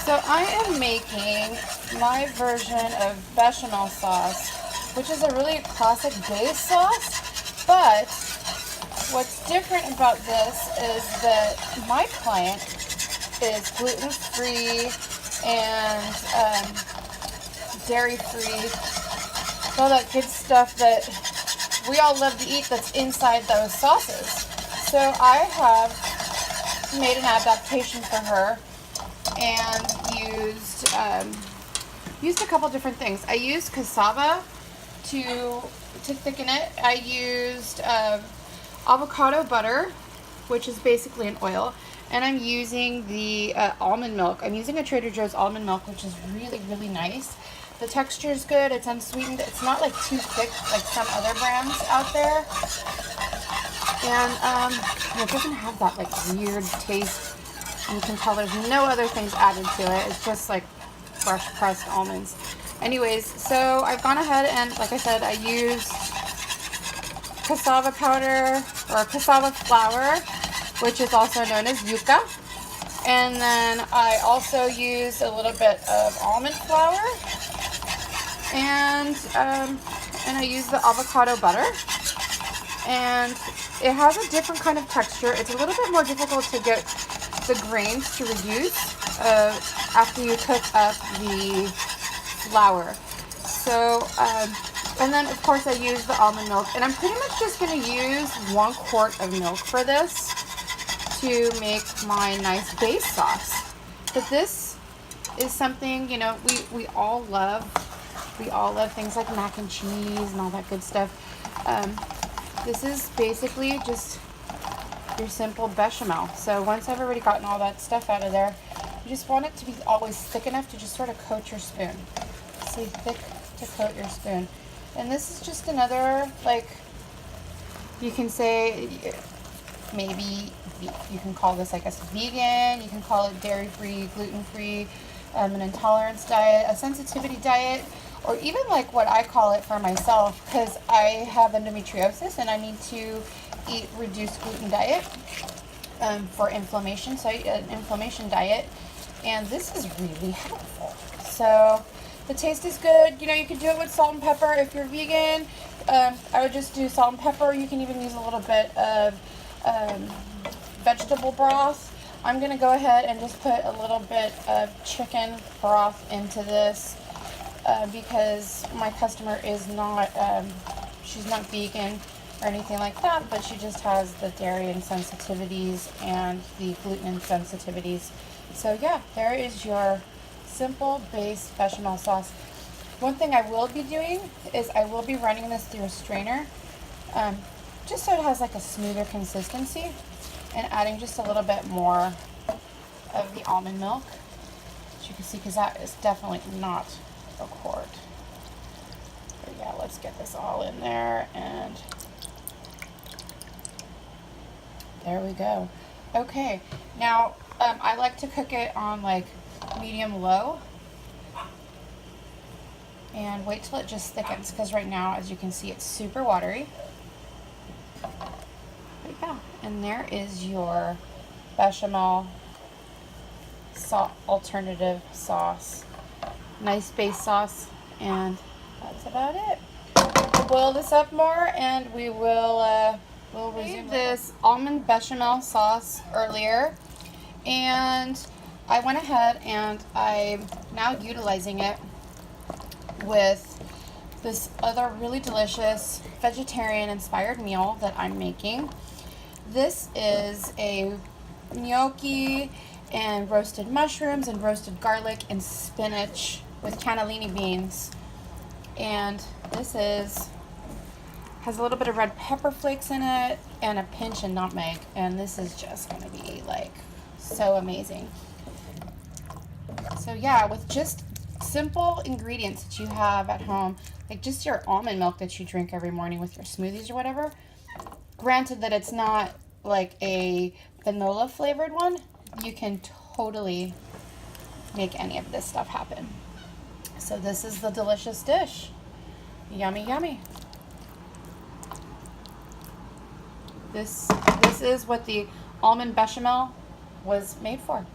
So I am making my version of bechamel sauce, which is a really classic base sauce, but what's different about this is that my client is gluten-free and dairy-free, all that good stuff that we all love to eat that's inside those sauces. So I have made an adaptation for her and used a couple different things. I used cassava to thicken it. I used avocado butter, which is basically an oil, and I'm using the almond milk. I'm using a Trader Joe's almond milk, which is really, really nice. The texture is good. It's unsweetened. It's not like too thick like some other brands out there. And it doesn't have that like weird taste. You can tell there's no other things added to it. It's just like fresh pressed almonds. Anyways, so I've gone ahead and, like I said, I used cassava powder or cassava flour, which is also known as yuca. And then I also used a little bit of almond flour, and I used the avocado butter. And it has a different kind of texture. It's a little bit more difficult to get the grains to reduce after you cook up the flour. So, and then of course I use the almond milk, and I'm pretty much just going to use 1 quart of milk for this to make my nice base sauce. But this is something, you know, we all love. We all love things like mac and cheese and all that good stuff. This is basically just your simple bechamel. So once I've already gotten all that stuff out of there, you just want it to be always thick enough to just sort of coat your spoon. See, thick to coat your spoon. And this is just another, like, you can say, maybe you can call this, I guess, vegan. You can call it dairy-free, gluten-free, an intolerance diet, a sensitivity diet, or even like what I call it for myself, because I have endometriosis and I need to eat reduced gluten diet for inflammation, so an inflammation diet, and this is really helpful. So the taste is good. You know, you can do it with salt and pepper if you're vegan. I would just do salt and pepper. You can even use a little bit of vegetable broth. I'm going to go ahead and just put a little bit of chicken broth into this because my customer is not, she's not vegan or anything like that, but she just has the dairy sensitivities and the gluten sensitivities. So yeah, there is your simple base bechamel sauce. One thing I will be doing is I will be running this through a strainer, just so it has like a smoother consistency, and adding just a little bit more of the almond milk, as you can see, because that is definitely not a quart. But yeah, let's get this all in there, and there we go. Okay, now I like to cook it on like medium low and wait till it just thickens, because right now, as you can see, it's super watery. But yeah, and there is your bechamel alternative sauce. Nice base sauce, and that's about it. We'll boil this up more, and we will we'll resume this almond bechamel sauce earlier, and I went ahead and I'm now utilizing it with this other really delicious vegetarian inspired meal that I'm making. This is a gnocchi and roasted mushrooms and roasted garlic and spinach with cannellini beans. And this has a little bit of red pepper flakes in it and a pinch of nutmeg. And this is just going to be like so amazing. So yeah, with just simple ingredients that you have at home, like just your almond milk that you drink every morning with your smoothies or whatever, granted that it's not like a vanilla flavored one, you can totally make any of this stuff happen. So this is the delicious dish. Yummy, yummy. This is what the almond bechamel was made for.